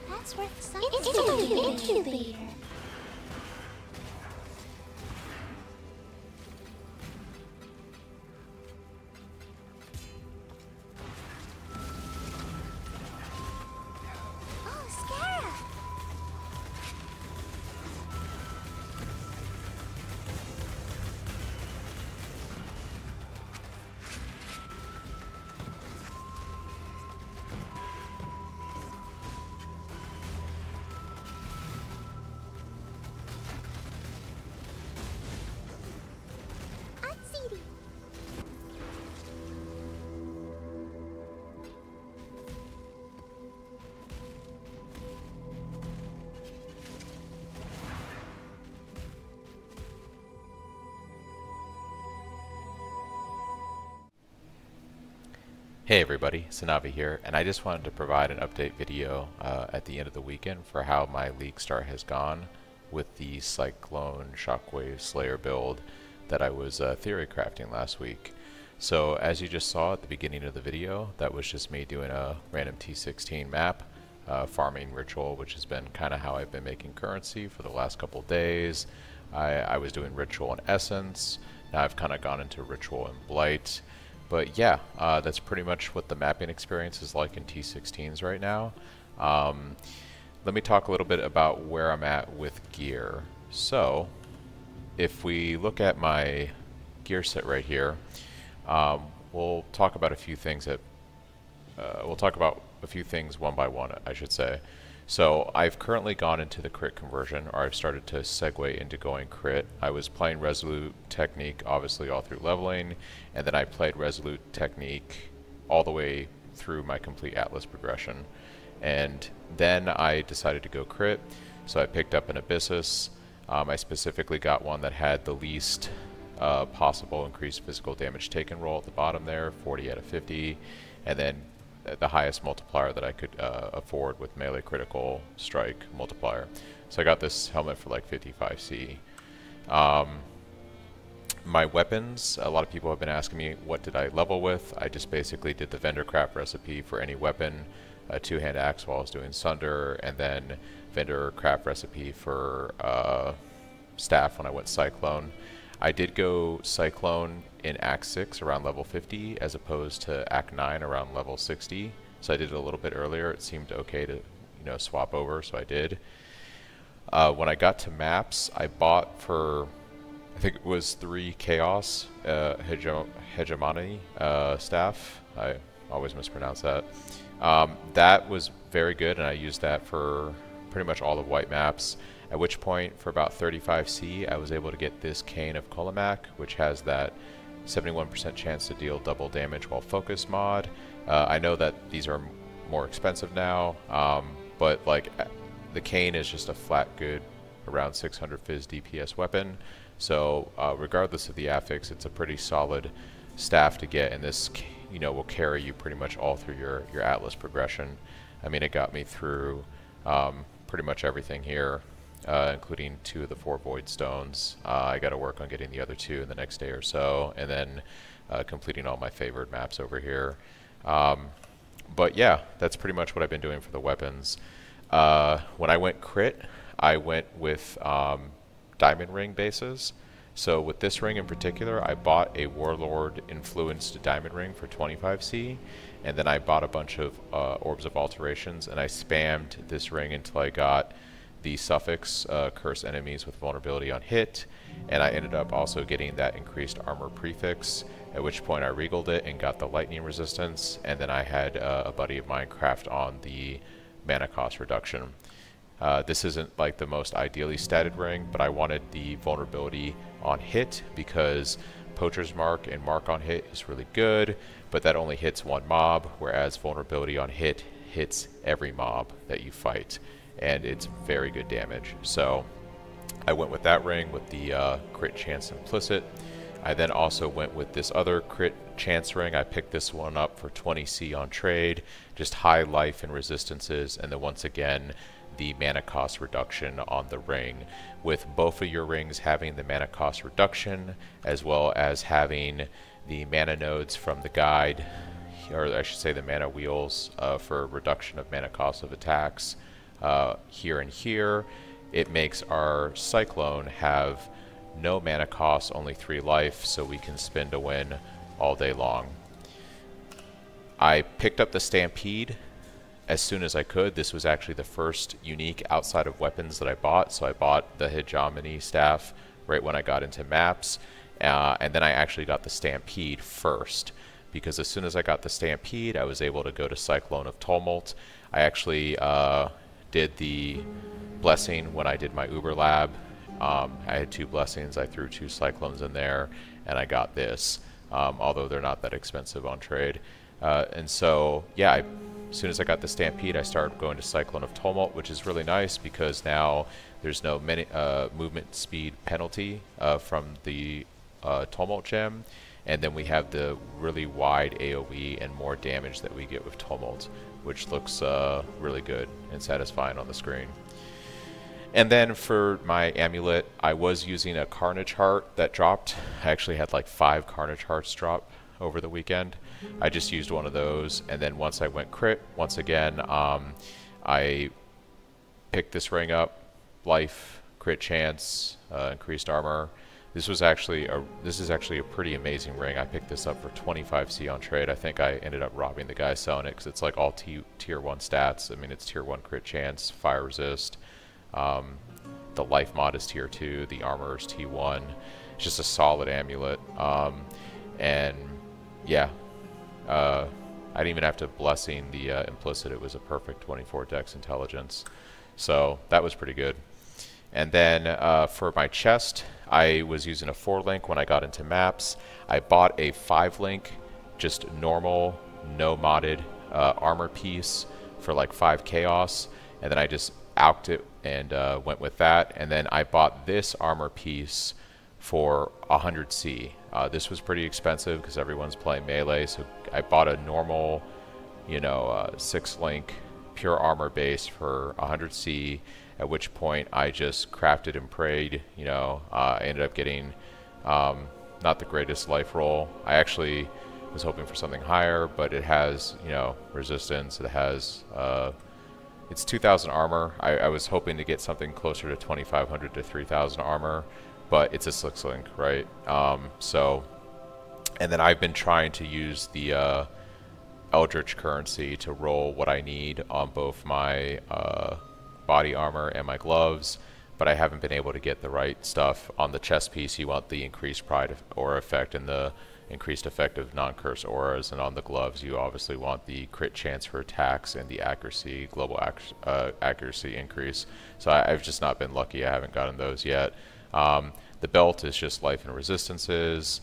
That's worth something. Incubator. Hey everybody, Sanavi here, and I just wanted to provide an update video at the end of the weekend for how my League start has gone with the Cyclone Shockwave Slayer build that I was theory crafting last week. So as you just saw at the beginning of the video, that was just me doing a random T16 map, farming ritual, which has been kind of how I've been making currency for the last couple days. I was doing ritual and essence, now I've kind of gone into ritual and blight. But yeah, that's pretty much what the mapping experience is like in T16s right now. Let me talk a little bit about where I'm at with gear. So, if we look at my gear set right here, we'll talk about a few things one by one, I should say. So I've currently gone into the crit conversion, or I've started to segue into going crit. I was playing Resolute Technique obviously all through leveling, and then I played Resolute Technique all the way through my complete Atlas progression. And then I decided to go crit, so I picked up an Abyssus. I specifically got one that had the least possible increased physical damage taken roll at the bottom there, 40 out of 50, and then the highest multiplier that I could afford with melee critical strike multiplier. So I got this helmet for like 55C. My weapons, a lot of people have been asking me what did I level with. I just basically did the vendor craft recipe for any weapon. a two-hand axe while I was doing Sunder, and then vendor craft recipe for staff when I went Cyclone. I did go Cyclone in Act 6 around level 50 as opposed to Act 9 around level 60. So I did it a little bit earlier. It seemed okay to, swap over, so I did. When I got to maps, I bought for, I think it was 3 Chaos Hegemony staff. I always mispronounce that. That was very good, and I used that for pretty much all the white maps. At which point, for about 35C, I was able to get this Cane of Kolomak, which has that 71% chance to deal double damage while focused mod. I know that these are more expensive now, but like the Cane is just a flat good around 600 Fizz DPS weapon. So regardless of the affix, it's a pretty solid staff to get, and this will carry you pretty much all through your Atlas progression. I mean, it got me through pretty much everything here. Including 2 of the 4 Void Stones. I got to work on getting the other 2 in the next day or so, and then completing all my favored maps over here. But yeah, that's pretty much what I've been doing for the weapons. When I went crit, I went with diamond ring bases. So with this ring in particular, I bought a Warlord influenced diamond ring for 25C, and then I bought a bunch of Orbs of Alterations, and I spammed this ring until I got the suffix curse enemies with vulnerability on hit, and I ended up also getting that increased armor prefix, at which point I regaled it and got the lightning resistance, and then I had a buddy of mine craft on the mana cost reduction. This isn't like the most ideally statted ring, but I wanted the vulnerability on hit because Poacher's Mark and Mark on hit is really good, but that only hits one mob, whereas vulnerability on hit hits every mob that you fight, and it's very good damage. So I went with that ring with the crit chance implicit. I then also went with this other crit chance ring. I picked this one up for 20C on trade, just high life and resistances, and then once again the mana cost reduction on the ring, with both of your rings having the mana cost reduction as well as having the mana nodes from the guide, or I should say the mana wheels for reduction of mana cost of attacks. Here and here, it makes our Cyclone have no mana cost, only 3 life, so we can spin to win all day long. I picked up the Stampede as soon as I could. This was actually the first unique outside of weapons that I bought, so I bought the Hegemony staff right when I got into maps, and then I actually got the Stampede first, because as soon as I got the Stampede, I was able to go to Cyclone of Tumult. I actually did the blessing when I did my Uber Lab. I had 2 blessings, I threw 2 Cyclones in there, and I got this, although they're not that expensive on trade. And so, yeah, as soon as I got the Stampede, I started going to Cyclone of Tumult, which is really nice because now there's no movement speed penalty from the Tumult gem, and then we have the really wide AoE and more damage that we get with Tumult, which looks really good and satisfying on the screen. And then for my amulet, I was using a Carnage Heart that dropped. I actually had like 5 Carnage Hearts drop over the weekend. I just used one of those, and then once I went crit, once again, I picked this ring up, life, crit chance, increased armor. This is actually a pretty amazing ring. I picked this up for 25C on trade. I think I ended up robbing the guy selling it because it's like all tier 1 stats. I mean, it's tier 1 crit chance, fire resist. The life mod is tier 2, the armor is T1. It's just a solid amulet. And yeah, I didn't even have to blessing the implicit. It was a perfect 24 dex intelligence. So that was pretty good. And then for my chest, I was using a 4-link when I got into maps. I bought a 5-link, just normal, no modded armor piece for like 5 chaos, and then I just alked it and went with that. And then I bought this armor piece for 100C. This was pretty expensive because everyone's playing melee, so I bought a normal, 6-link pure armor base for 100C, at which point I just crafted and prayed. I ended up getting not the greatest life roll. I actually Was hoping for something higher, but it has, you know, resistance. It has, it's 2,000 armor. I was hoping to get something closer to 2,500 to 3,000 armor, but it's a Slick Link, right? And then I've been trying to use the Eldritch currency to roll what I need on both my body armor and my gloves, but I haven't been able to get the right stuff. On the chest piece, you want the increased pride aura effect and the increased effect of non-curse auras, and on the gloves you obviously want the crit chance for attacks and the accuracy, global accuracy increase. So I've just not been lucky. I haven't gotten those yet. The belt is just life and resistances,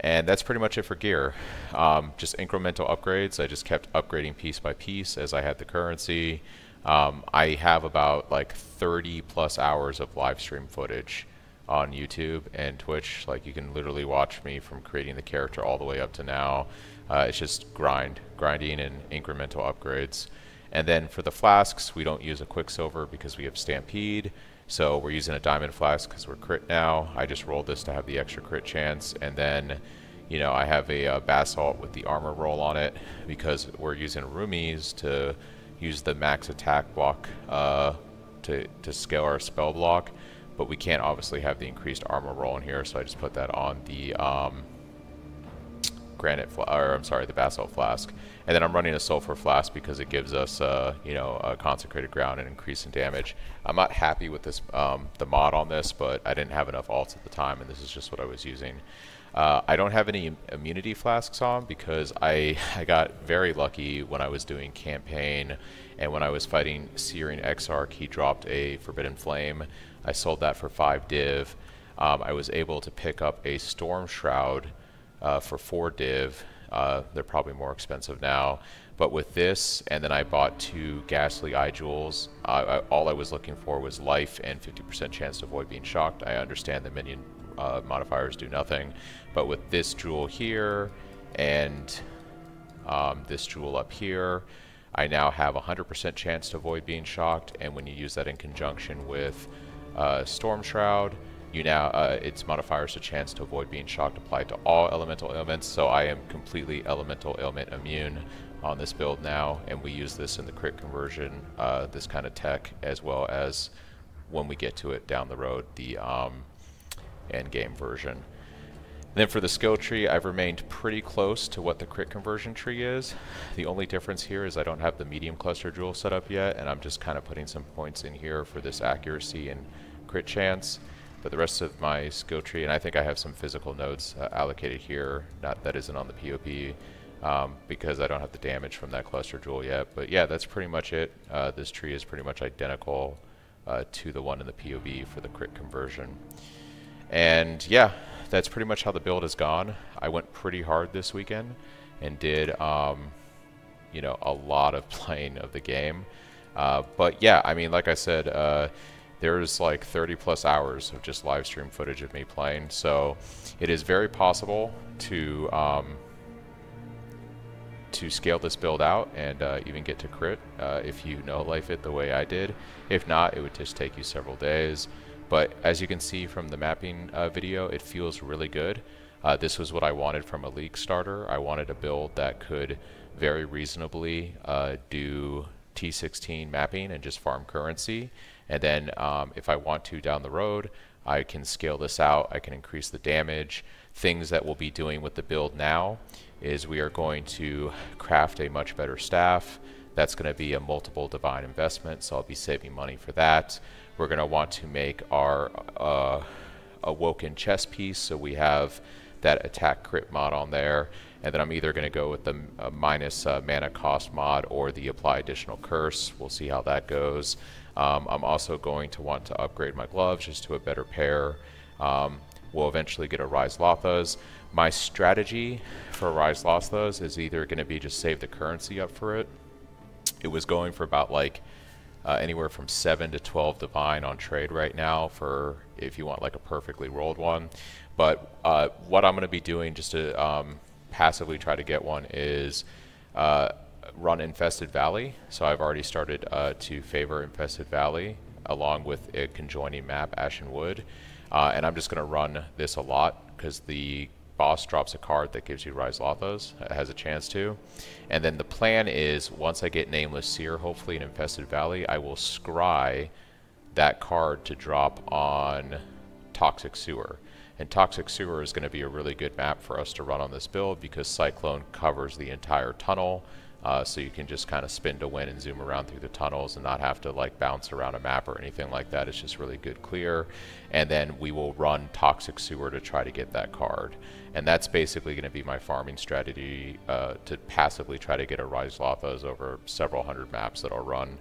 and that's pretty much it for gear. Just incremental upgrades. I just kept upgrading piece by piece as I had the currency. I have about like 30 plus hours of live stream footage on YouTube and Twitch. Like, you can literally watch me from creating the character all the way up to now. It's just grinding and incremental upgrades. And then for the flasks, we don't use a Quicksilver because we have Stampede. So we're using a Diamond Flask because we're crit now. I just rolled this to have the extra crit chance. And then, you know, I have a Basalt with the armor roll on it because we're using roomies to use the max attack block to scale our spell block. But we can't obviously have the increased armor roll in here, so I just put that on the the Basalt Flask. And then I'm running a Sulfur Flask because it gives us, you know, a Consecrated Ground and increase in damage. I'm not happy with this, the mod on this, but I didn't have enough alts at the time, and this is just what I was using. I don't have any immunity flasks on because I got very lucky when I was doing campaign, and when I was fighting Searing Exarch, he dropped a Forbidden Flame. I sold that for 5 div. I was able to pick up a Storm Shroud for 4 div. They're probably more expensive now. But with this, and then I bought 2 Ghastly Eye Jewels. All I was looking for was life and 50% chance to avoid being shocked. I understand the minion modifiers do nothing. But with this jewel here and this jewel up here, I now have 100% chance to avoid being shocked. And when you use that in conjunction with Storm Shroud, you now its modifiers a chance to avoid being shocked applied to all elemental ailments. So I am completely elemental ailment immune on this build now, and we use this in the crit conversion, this kind of tech, as well as when we get to it down the road, the end game version. And then for the skill tree, I've remained pretty close to what the crit conversion tree is. The only difference here is I don't have the medium cluster jewel set up yet, and I'm just kind of putting some points in here for this accuracy and crit chance. But the rest of my skill tree, and I think I have some physical nodes allocated here, that isn't on the POP, because I don't have the damage from that cluster jewel yet. But yeah, that's pretty much it. This tree is pretty much identical to the one in the POB for the crit conversion. And yeah, that's pretty much how the build has gone. I went pretty hard this weekend and did, you know, a lot of playing of the game. But yeah, I mean, like I said, there's like 30 plus hours of just live stream footage of me playing. So it is very possible to scale this build out and even get to crit if you know life it the way I did. If not, it would just take you several days. But as you can see from the mapping video, it feels really good. This was what I wanted from a League starter. I wanted a build that could very reasonably do T16 mapping and just farm currency. And then if I want to down the road, I can scale this out. I can increase the damage. Things that we'll be doing with the build now is we are going to craft a much better staff. That's going to be a multiple divine investment, so I'll be saving money for that. We're going to want to make our Awoken chest piece, so we have that attack crit mod on there. And then I'm either going to go with the minus mana cost mod or the apply additional curse. We'll see how that goes. I'm also going to want to upgrade my gloves just to a better pair. We'll eventually get a Rise Lothas. My strategy for Rise Lothas is either going to be just save the currency up for it. It was going for about like anywhere from 7 to 12 divine on trade right now for if you want like a perfectly rolled one. But what I'm going to be doing just to passively try to get one is run Infested Valley. So I've already started to favor Infested Valley along with a conjoining map, Ashen Wood. And I'm just going to run this a lot because the boss drops a card that gives you Rise Lothos. It has a chance to. And then the plan is, once I get Nameless Seer, hopefully in Infested Valley, I will scry that card to drop on Toxic Sewer. And Toxic Sewer is going to be a really good map for us to run on this build because Cyclone covers the entire tunnel. So you can just kind of spin to win and zoom around through the tunnels and not have to like bounce around a map or anything like that. It's just really good clear. And then we will run Toxic Sewer to try to get that card. And that's basically going to be my farming strategy to passively try to get a Rise Lothos over several hundred maps that I'll run.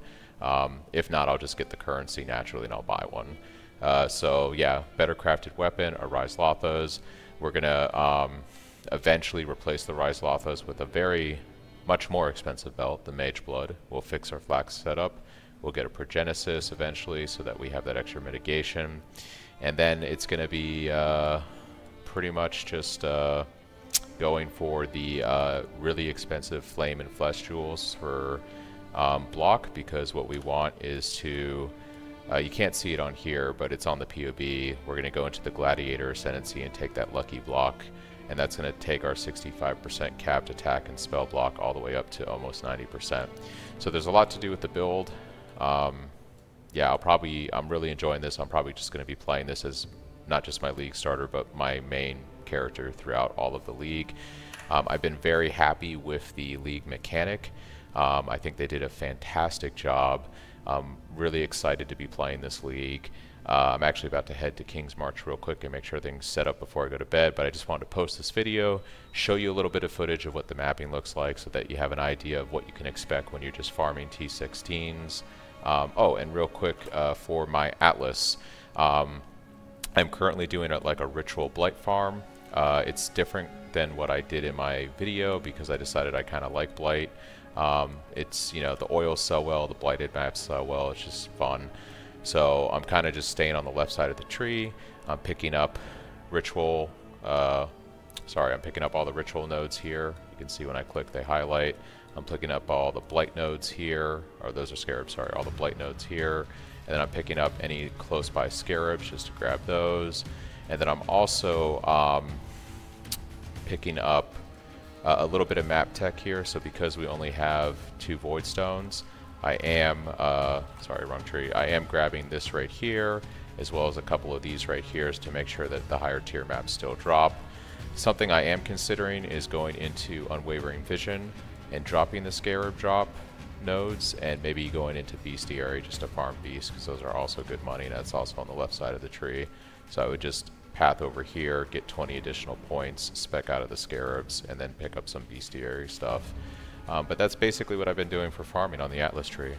If not, I'll just get the currency naturally and I'll buy one. So yeah, better crafted weapon, a Rise Lothos. We're going to eventually replace the Rise Lothos with a much more expensive belt, the Mage Blood. We'll fix our flax setup. We'll get a Progenesis eventually so that we have that extra mitigation. And then it's going to be pretty much just going for the really expensive Flame and Flesh Jewels for block, because what we want is to, you can't see it on here, but it's on the POB. We're going to go into the Gladiator Ascendancy and take that lucky block. And that's going to take our 65% capped attack and spell block all the way up to almost 90%. So there's a lot to do with the build. Yeah, I'm really enjoying this. I'm probably just going to be playing this as not just my league starter, but my main character throughout all of the league. I've been very happy with the league mechanic. I think they did a fantastic job. I'm really excited to be playing this league. I'm actually about to head to King's March real quick and make sure everything's set up before I go to bed, but I just wanted to post this video, show you a little bit of footage of what the mapping looks like so that you have an idea of what you can expect when you're just farming T16s. Oh, and real quick, for my Atlas, I'm currently doing like a ritual blight farm. It's different than what I did in my video because I decided I kind of like blight. It's, you know, the oils sell well, the blighted maps sell well, it's just fun. So I'm kind of just staying on the left side of the tree. I'm picking up ritual, I'm picking up all the ritual nodes here. You can see when I click they highlight. I'm picking up all the blight nodes here, or those are scarabs, sorry, all the blight nodes here. And then I'm picking up any close by scarabs just to grab those. And then I'm also picking up a little bit of map tech here. So because we only have 2 void stones, I am, sorry, wrong tree. I am grabbing this right here, as well as a couple of these right here to make sure that the higher tier maps still drop. Something I am considering is going into Unwavering Vision and dropping the Scarab drop nodes, and maybe going into Bestiary just to farm beasts, because those are also good money, and that's also on the left side of the tree. So I would just path over here, get 20 additional points, spec out of the Scarabs, and then pick up some Bestiary stuff. But that's basically what I've been doing for farming on the Atlas tree.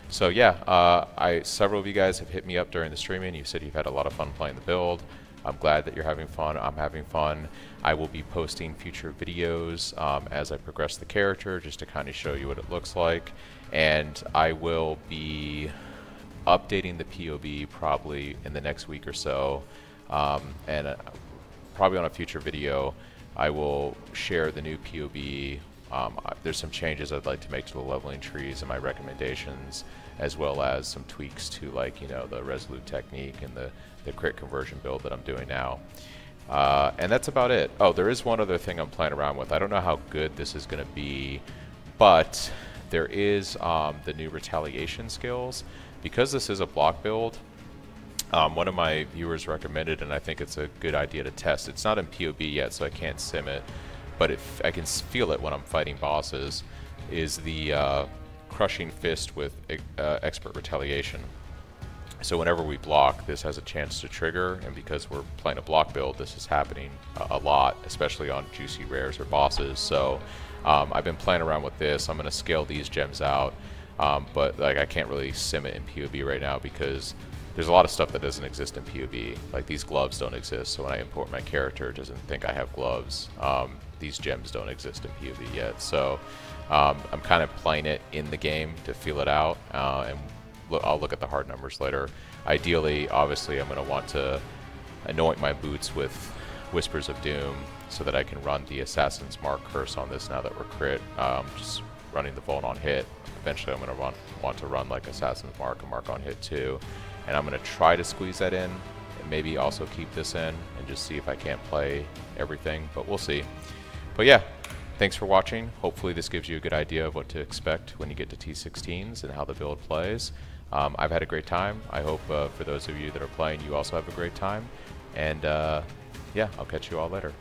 So yeah, several of you guys have hit me up during the streaming. You said you've had a lot of fun playing the build. I'm glad that you're having fun. I'm having fun. I will be posting future videos as I progress the character, just to kind of show you what it looks like. And I will be updating the POB probably in the next week or so. And probably on a future video, I will share the new POB. There's some changes I'd like to make to the leveling trees and my recommendations, as well as some tweaks to, like, you know, the Resolute technique and the crit conversion build that I'm doing now. And that's about it. Oh, there is one other thing I'm playing around with. I don't know how good this is going to be, but there is the new retaliation skills. Because this is a block build, one of my viewers recommended, and I think it's a good idea to test. It's not in POB yet, so I can't sim it, but I can feel it when I'm fighting bosses, is the Crushing Fist with Expert Retaliation. So whenever we block, this has a chance to trigger, and because we're playing a block build, this is happening a lot, especially on juicy rares or bosses. So I've been playing around with this. I'm going to scale these gems out, but like I can't really sim it in POB right now because there's a lot of stuff that doesn't exist in POB. Like these gloves don't exist, so when I import my character, it doesn't think I have gloves. These gems don't exist in POB yet, so I'm kind of playing it in the game to feel it out, and I'll look at the hard numbers later. Ideally, obviously, I'm going to want to anoint my boots with Whispers of Doom so that I can run the Assassin's Mark curse on this now that we're crit, just running the Vuln on hit. Eventually, I'm going to want to run like Assassin's Mark and Mark on hit too, and I'm going to try to squeeze that in and maybe also keep this in and just see if I can't play everything, but we'll see. But yeah, thanks for watching. Hopefully this gives you a good idea of what to expect when you get to T16s and how the build plays. I've had a great time. I hope for those of you that are playing, you also have a great time. And yeah, I'll catch you all later.